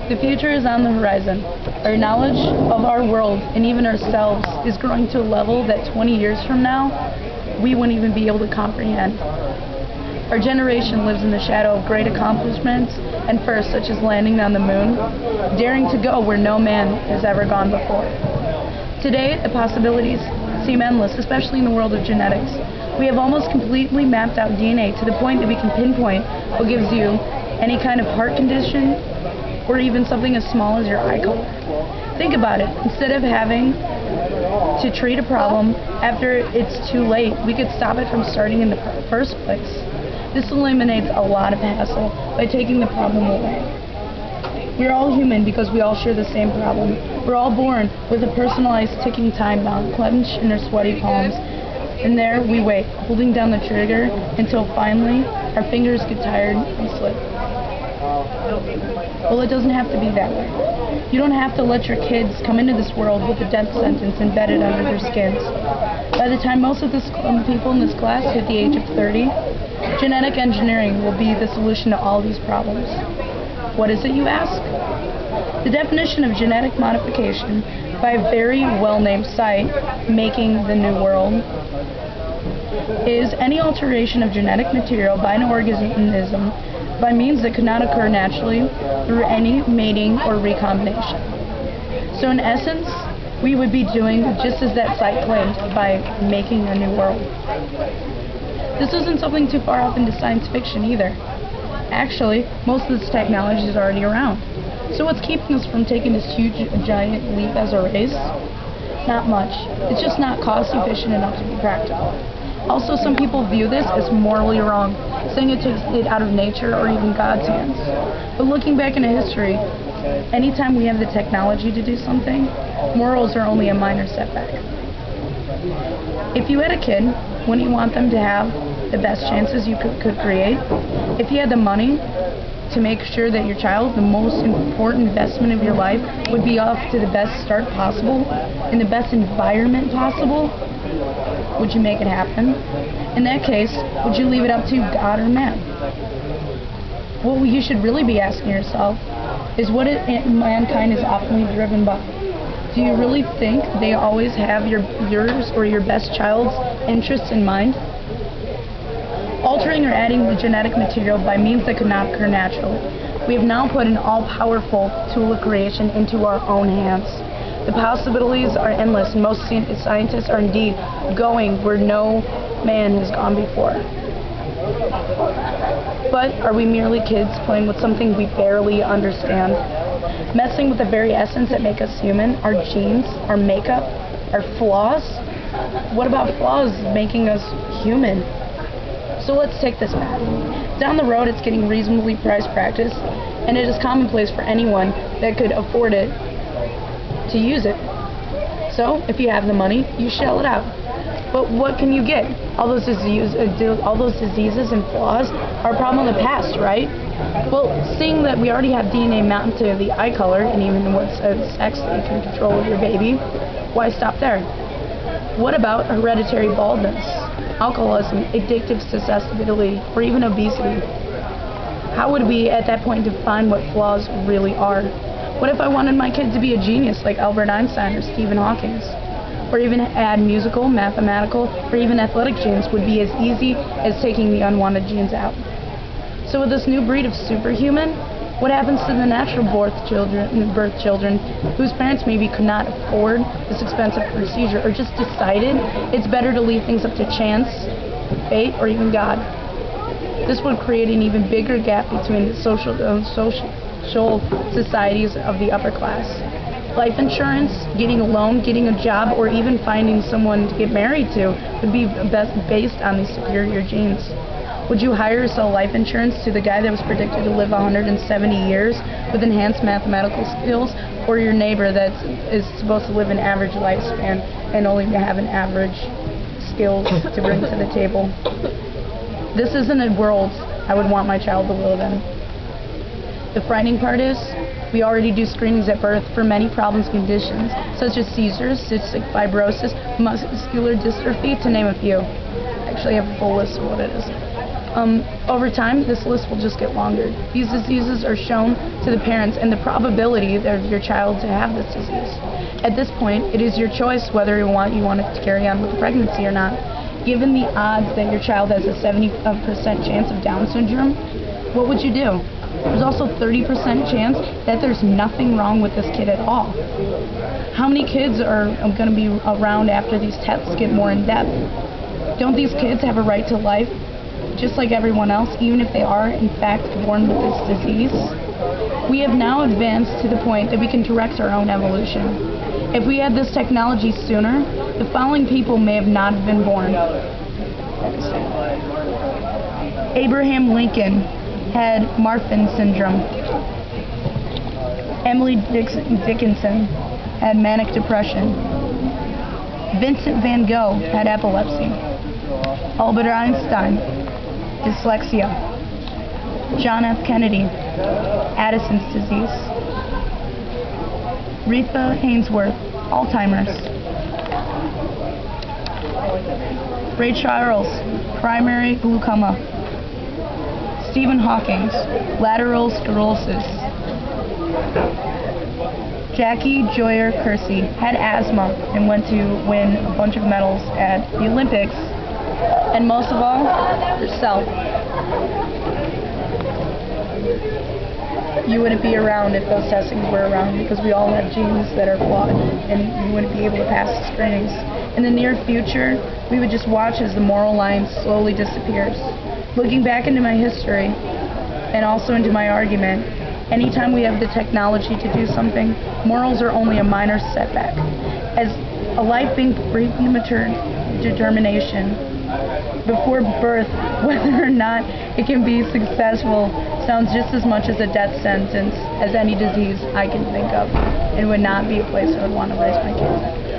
The future is on the horizon. Our knowledge of our world and even ourselves is growing to a level that 20 years from now, we wouldn't even be able to comprehend. Our generation lives in the shadow of great accomplishments and firsts such as landing on the moon, daring to go where no man has ever gone before. Today, the possibilities seem endless, especially in the world of genetics. We have almost completely mapped out DNA to the point that we can pinpoint what gives you any kind of heart condition or even something as small as your eye color. Think about it. Instead of having to treat a problem after it's too late, we could stop it from starting in the first place. This eliminates a lot of hassle by taking the problem away. We're all human because we all share the same problem. We're all born with a personalized ticking time bomb clenched in our sweaty palms. And there we wait, holding down the trigger until finally our fingers get tired and slip. Well, it doesn't have to be that way. You don't have to let your kids come into this world with a death sentence embedded under their skins. By the time most of the people in this class hit the age of 30, genetic engineering will be the solution to all these problems. What is it, you ask? The definition of genetic modification by a very well-named site, Making the New World, is any alteration of genetic material by an organism by means that could not occur naturally through any mating or recombination. So in essence, we would be doing just as that site claimed by making a new world. This isn't something too far off into science fiction either. Actually, most of this technology is already around. So what's keeping us from taking this huge, giant leap as a race? Not much. It's just not cost efficient enough to be practical. Also, some people view this as morally wrong, saying it takes it out of nature or even God's hands. But looking back into history, anytime we have the technology to do something, morals are only a minor setback. If you had a kid, wouldn't you want them to have the best chances you could create? If you had the money to make sure that your child, the most important investment of your life, would be off to the best start possible, in the best environment possible, would you make it happen? In that case, would you leave it up to God or man? What you should really be asking yourself is what mankind is optimally driven by. Do you really think they always have yours or your best child's interests in mind? Altering or adding the genetic material by means that could not occur naturally, we have now put an all-powerful tool of creation into our own hands. The possibilities are endless, and most scientists are indeed going where no man has gone before. But are we merely kids playing with something we barely understand? Messing with the very essence that make us human, our genes, our makeup, our flaws? What about flaws making us human? So let's take this back. Down the road, it's getting reasonably priced practice, and it is commonplace for anyone that could afford it to use it. So, if you have the money, you shell it out. But what can you get? All those diseases and flaws are a problem of the past, right? Well, seeing that we already have DNA mapped to the eye color and even what sex that you can control with your baby, why stop there? What about hereditary baldness, alcoholism, addictive susceptibility, or even obesity? How would we at that point define what flaws really are? What if I wanted my kid to be a genius like Albert Einstein or Stephen Hawking? Or even add musical, mathematical, or even athletic genes would be as easy as taking the unwanted genes out. So with this new breed of superhuman, what happens to the natural birth children whose parents maybe could not afford this expensive procedure or just decided it's better to leave things up to chance, fate, or even God? This would create an even bigger gap between the social societies of the upper class. Life insurance, getting a loan, getting a job, or even finding someone to get married to would be based on these superior genes. Would you hire or sell life insurance to the guy that was predicted to live 170 years with enhanced mathematical skills, or your neighbor that is supposed to live an average lifespan and only have an average skills to bring to the table? This isn't a world I would want my child to live in. The frightening part is, we already do screenings at birth for many problems and conditions, such as seizures, cystic fibrosis, muscular dystrophy, to name a few. I actually have a full list of what it is. Over time, this list will just get longer. These diseases are shown to the parents and the probability of your child to have this disease. At this point, it is your choice whether you want it to carry on with the pregnancy or not. Given the odds that your child has a 70% chance of Down syndrome, what would you do? There's also 30% chance that there's nothing wrong with this kid at all. How many kids are going to be around after these tests get more in depth? Don't these kids have a right to life, just like everyone else, even if they are, in fact, born with this disease? We have now advanced to the point that we can direct our own evolution. If we had this technology sooner, the following people may have not been born. Abraham Lincoln had Marfan syndrome. Emily Dickinson had manic depression. Vincent van Gogh had epilepsy. Albert Einstein, dyslexia. John F. Kennedy, Addison's disease. Rita Haynesworth, Alzheimer's. Ray Charles, primary glaucoma. Stephen Hawking, lateral sclerosis. Jackie Joyner Kersee had asthma and went to win a bunch of medals at the Olympics. And most of all, herself. You wouldn't be around if those testings were around, because we all have genes that are flawed, and you wouldn't be able to pass the screenings. In the near future, we would just watch as the moral line slowly disappears. Looking back into my history, and also into my argument, anytime we have the technology to do something, morals are only a minor setback. As a life being premature determination before birth, whether or not it can be successful, sounds just as much as a death sentence as any disease I can think of, and would not be a place I would want to raise my kids in.